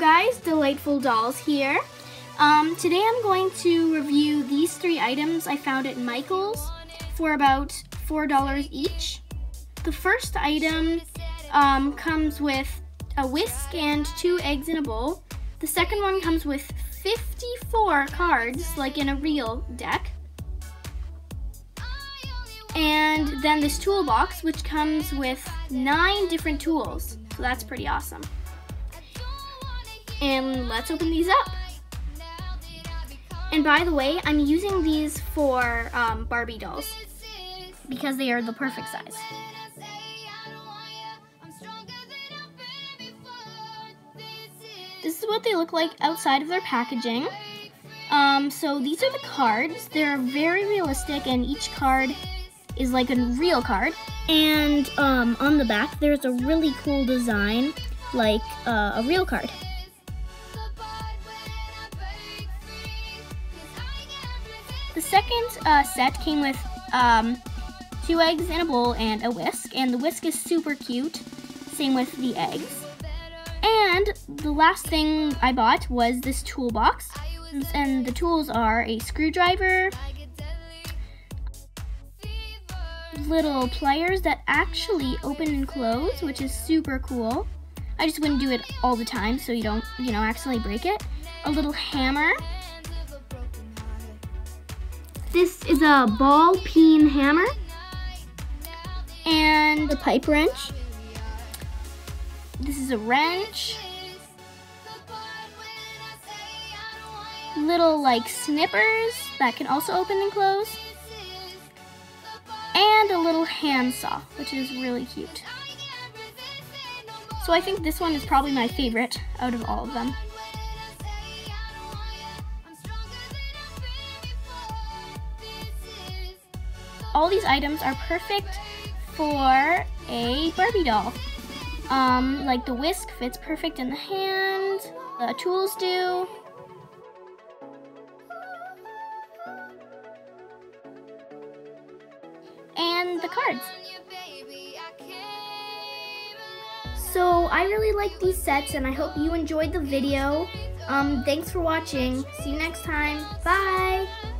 guys, Delightful Dolls here. Today I'm going to review these 3 items I found at Michael's for about $4 each. The first item comes with a whisk and 2 eggs in a bowl. The second one comes with 54 cards, like in a real deck. And then this toolbox, which comes with 9 different tools. So that's pretty awesome. And let's open these up. And by the way, I'm using these for Barbie dolls because they are the perfect size. This is what they look like outside of their packaging. So these are the cards. They're very realistic, and each card is like a real card. And on the back, there's a really cool design, like a real card. The second set came with 2 eggs in a bowl and a whisk, and the whisk is super cute. Same with the eggs. And the last thing I bought was this toolbox, and the tools are a screwdriver, little pliers that actually open and close, which is super cool. I just wouldn't do it all the time so you don't, accidentally break it. A little hammer. This is a ball peen hammer. And a pipe wrench. This is a wrench. Little like snippers that can also open and close. And a little handsaw, which is really cute. So I think this one is probably my favorite out of all of them. All these items are perfect for a Barbie doll. Like the whisk fits perfect in the hand, the tools do. And the cards. So I really like these sets, and I hope you enjoyed the video. Thanks for watching. See you next time. Bye!